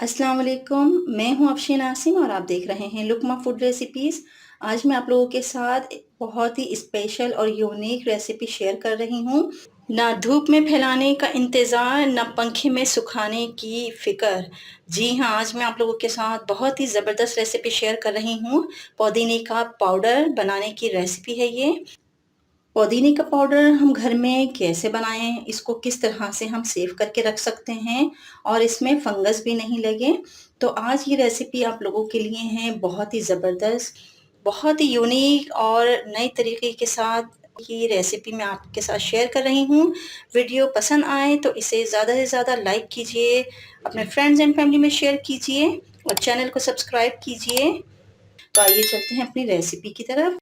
अस्सलाम वालेकुम। मैं हूँ अफशीन आसिम और आप देख रहे हैं लुकमा फूड रेसिपीज़। आज मैं आप लोगों के साथ बहुत ही स्पेशल और यूनिक रेसिपी शेयर कर रही हूँ। ना धूप में फैलाने का इंतज़ार, ना पंखे में सुखाने की फ़िक्र। जी हाँ, आज मैं आप लोगों के साथ बहुत ही ज़बरदस्त रेसिपी शेयर कर रही हूँ। पुदीने का पाउडर बनाने की रेसिपी है ये। पुदीने का पाउडर हम घर में कैसे बनाएं, इसको किस तरह से हम सेव करके रख सकते हैं और इसमें फंगस भी नहीं लगे। तो आज ये रेसिपी आप लोगों के लिए है बहुत ही ज़बरदस्त, बहुत ही यूनिक और नए तरीके के साथ ये रेसिपी मैं आपके साथ शेयर कर रही हूँ। वीडियो पसंद आए तो इसे ज़्यादा से ज़्यादा लाइक कीजिए, अपने फ्रेंड्स एंड फैमिली में शेयर कीजिए और चैनल को सब्सक्राइब कीजिए। तो आइए चलते हैं अपनी रेसिपी की तरफ।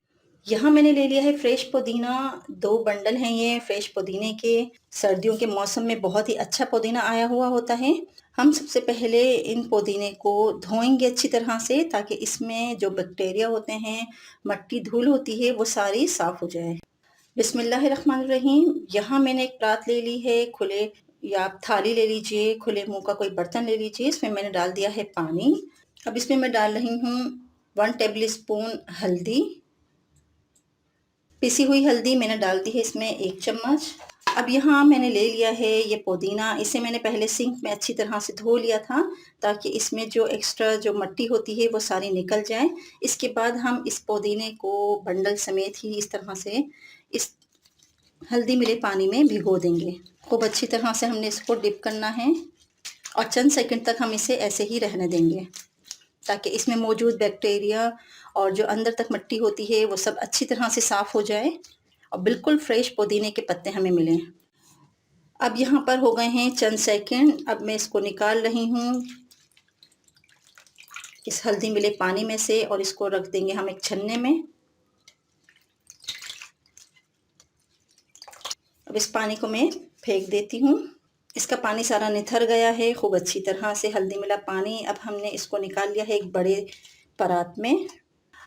यहाँ मैंने ले लिया है फ्रेश पुदीना। 2 बंडल हैं ये फ्रेश पुदीने के। सर्दियों के मौसम में बहुत ही अच्छा पुदीना आया हुआ होता है। हम सबसे पहले इन पुदीने को धोएंगे अच्छी तरह से, ताकि इसमें जो बैक्टीरिया होते हैं, मट्टी धूल होती है, वो सारी साफ हो जाए। बिस्मिल्लाहिर्रहमानिर्रहीम। यहाँ मैंने एक परात ले ली है, खुले या आप थाली ले लीजिए, खुले मुंह का कोई बर्तन ले लीजिए। इसमें मैंने डाल दिया है पानी। अब इसमें मैं डाल रही हूँ 1 टेबल स्पून हल्दी। पिसी हुई हल्दी मैंने डाल दी है इसमें 1 चम्मच। अब यहाँ मैंने ले लिया है ये पुदीना। इसे मैंने पहले सिंक में अच्छी तरह से धो लिया था, ताकि इसमें जो एक्स्ट्रा जो मट्टी होती है वो सारी निकल जाए। इसके बाद हम इस पुदीने को बंडल समेत ही इस तरह से इस हल्दी मिले पानी में भिगो देंगे। खूब अच्छी तरह से हमने इसको डिप करना है और चंद सेकंड तक हम इसे ऐसे ही रहने देंगे, ताकि इसमें मौजूद बैक्टीरिया और जो अंदर तक मिट्टी होती है वो सब अच्छी तरह से साफ़ हो जाए और बिल्कुल फ्रेश पुदीने के पत्ते हमें मिलें। अब यहाँ पर हो गए हैं चंद सेकंड। अब मैं इसको निकाल रही हूँ इस हल्दी मिले पानी में से और इसको रख देंगे हम एक छन्ने में। अब इस पानी को मैं फेंक देती हूँ। इसका पानी सारा निथर गया है खूब अच्छी तरह से, हल्दी मिला पानी। अब हमने इसको निकाल लिया है एक बड़े परात में।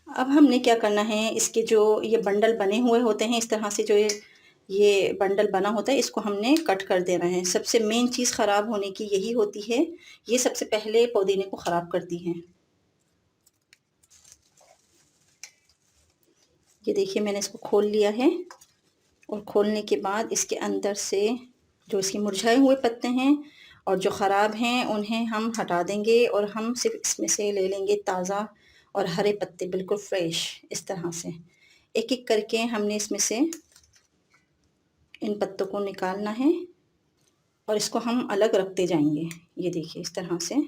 अब हमने क्या करना है, इसके जो ये बंडल बने हुए होते हैं, इस तरह से जो ये बंडल बना होता है, इसको हमने कट कर देना है। सबसे मेन चीज़ ख़राब होने की यही होती है, ये सबसे पहले पुदीने को ख़राब करती है। ये देखिए मैंने इसको खोल लिया है और खोलने के बाद इसके अंदर से जो इसके मुरझाए हुए पत्ते हैं और जो ख़राब हैं उन्हें हम हटा देंगे और हम सिर्फ इसमें से ले लेंगे ताज़ा और हरे पत्ते, बिल्कुल फ्रेश। इस तरह से एक एक करके हमने इसमें से इन पत्तों को निकालना है और इसको हम अलग रखते जाएंगे। ये देखिए इस तरह से।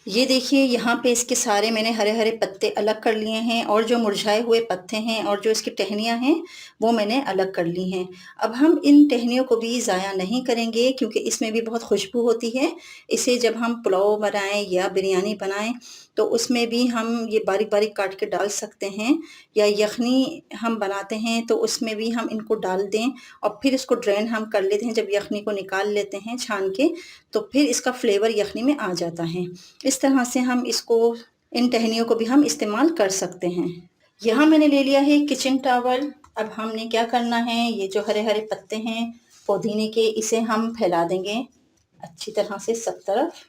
ये देखिए यहाँ पे इसके सारे मैंने हरे हरे पत्ते अलग कर लिए हैं और जो मुरझाए हुए पत्ते हैं और जो इसकी टहनियाँ हैं वो मैंने अलग कर ली हैं। अब हम इन टहनियों को भी ज़ाया नहीं करेंगे, क्योंकि इसमें भी बहुत खुशबू होती है। इसे जब हम पुलाव बनाएं या बिरयानी बनाएं तो उसमें भी हम ये बारीक बारीक काट के डाल सकते हैं, या यखनी हम बनाते हैं तो उसमें भी हम इनको डाल दें और फिर इसको ड्रेन हम कर लेते हैं। जब यखनी को निकाल लेते हैं छान के, तो फिर इसका फ्लेवर यखनी में आ जाता है। इस तरह से हम इसको, इन टहनियों को भी हम इस्तेमाल कर सकते हैं। यहाँ मैंने ले लिया है किचन टॉवल। अब हमने क्या करना है, ये जो हरे हरे पत्ते हैं पुदीने के, इसे हम फैला देंगे अच्छी तरह से सब तरफ।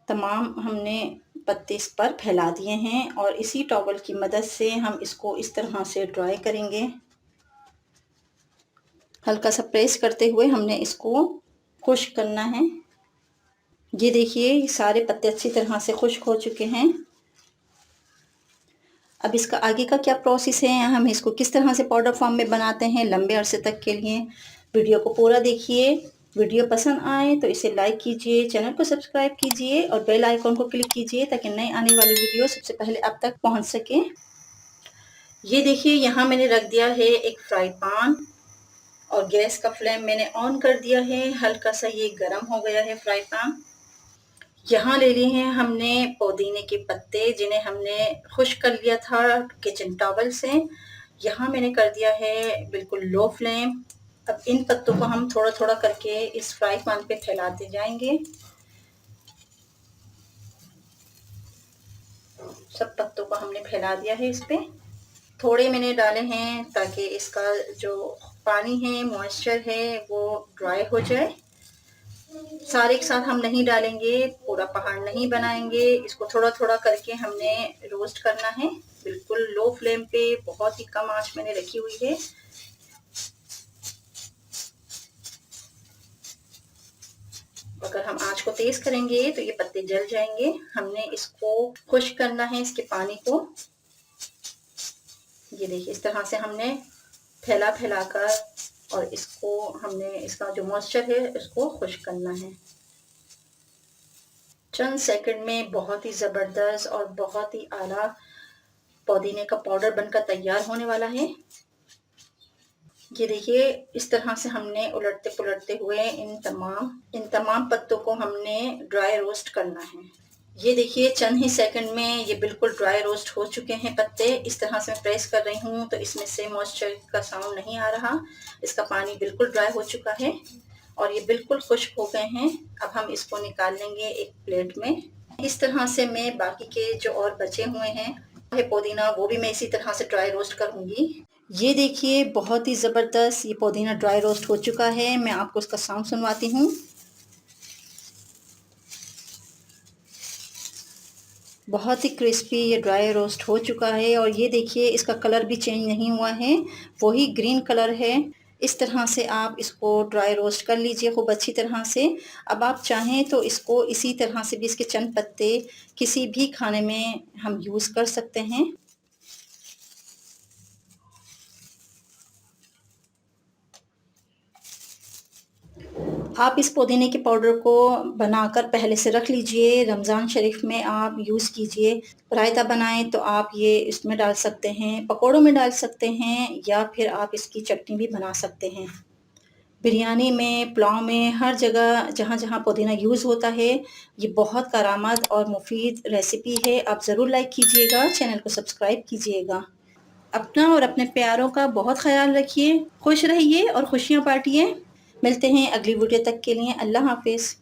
तमाम हमने पत्ते इस पर फैला दिए हैं और इसी टॉवल की मदद से हम इसको इस तरह से ड्राई करेंगे। हल्का सा प्रेस करते हुए हमने इसको खुश्क करना है। ये देखिए सारे पत्ते अच्छी तरह से खुश्क हो चुके हैं। अब इसका आगे का क्या प्रोसेस है, हम इसको किस तरह से पाउडर फॉर्म में बनाते हैं लंबे अरसे तक के लिए, वीडियो को पूरा देखिए। वीडियो पसंद आए तो इसे लाइक कीजिए, चैनल को सब्सक्राइब कीजिए और बेल आइकॉन को क्लिक कीजिए, ताकि नए आने वाली वीडियो सबसे पहले आप तक पहुंच सके। ये देखिए यहाँ मैंने रख दिया है एक फ्राई पैन और गैस का फ्लेम मैंने ऑन कर दिया है। हल्का सा ये गर्म हो गया है फ्राई पैन। यहाँ ले लिए हैं हमने पुदीने के पत्ते, जिन्हें हमने खुश्क कर लिया था किचन टॉवल से। यहाँ मैंने कर दिया है बिल्कुल लो फ्लेम। अब इन पत्तों को हम थोड़ा थोड़ा करके इस फ्राई पैन पे फैलाते जाएंगे। सब पत्तों को हमने फैला दिया है इस पे। थोड़े मैंने डाले हैं ताकि इसका जो पानी है, मॉइस्चर है, वो ड्राई हो जाए। सारे एक साथ हम नहीं डालेंगे, पूरा पहाड़ नहीं बनाएंगे। इसको थोड़ा-थोड़ा करके हमने रोस्ट करना है, बिल्कुल लो फ्लेम पे, बहुत ही कम आँच मैंने रखी हुई है। अगर हम आँच को तेज़ करेंगे तो ये पत्ते जल जाएँगे। हमने इसको खुश्क करना है, इसके पानी को। ये देखिए इस तरह से हमने फैला-फैला कर और इसको हमने इसका जो मॉइस्चर है इसको खुश्क करना है। चंद सेकंड में बहुत ही ज़बरदस्त और बहुत ही आला पुदीने का पाउडर बनकर तैयार होने वाला है। ये देखिए इस तरह से हमने उलटते-पुलटते हुए इन तमाम पत्तों को हमने ड्राई रोस्ट करना है। ये देखिए चंद ही सेकंड में ये बिल्कुल ड्राई रोस्ट हो चुके हैं पत्ते। इस तरह से मैं प्रेस कर रही हूँ तो इसमें से मॉइस्चर का साउंड नहीं आ रहा। इसका पानी बिल्कुल ड्राई हो चुका है और ये बिल्कुल खुश्क हो गए हैं। अब हम इसको निकाल लेंगे एक प्लेट में। इस तरह से मैं बाकी के जो और बचे हुए हैं पुदीना, वो भी मैं इसी तरह से ड्राई रोस्ट करूँगी। ये देखिए बहुत ही ज़बरदस्त ये पुदीना ड्राई रोस्ट हो चुका है। मैं आपको इसका साउंड सुनवाती हूँ। बहुत ही क्रिस्पी ये ड्राई रोस्ट हो चुका है और ये देखिए इसका कलर भी चेंज नहीं हुआ है, वही ग्रीन कलर है। इस तरह से आप इसको ड्राई रोस्ट कर लीजिए खूब अच्छी तरह से। अब आप चाहें तो इसको इसी तरह से भी इसके चंद पत्ते किसी भी खाने में हम यूज़ कर सकते हैं। आप इस पुदीने के पाउडर को बनाकर पहले से रख लीजिए, रमज़ान शरीफ में आप यूज़ कीजिए। रायता बनाएँ तो आप ये इसमें डाल सकते हैं, पकौड़ों में डाल सकते हैं या फिर आप इसकी चटनी भी बना सकते हैं। बिरयानी में, पुलाव में, हर जगह जहाँ-जहाँ पुदीना यूज़ होता है, ये बहुत कारआमद और मुफ़ीद रेसिपी है। आप ज़रूर लाइक कीजिएगा, चैनल को सब्सक्राइब कीजिएगा। अपना और अपने प्यारों का बहुत ख़याल रखिए, खुश रहिए और खुशियाँ बाँटिए। मिलते हैं अगली वीडियो तक के लिए। अल्लाह हाफ़िज़।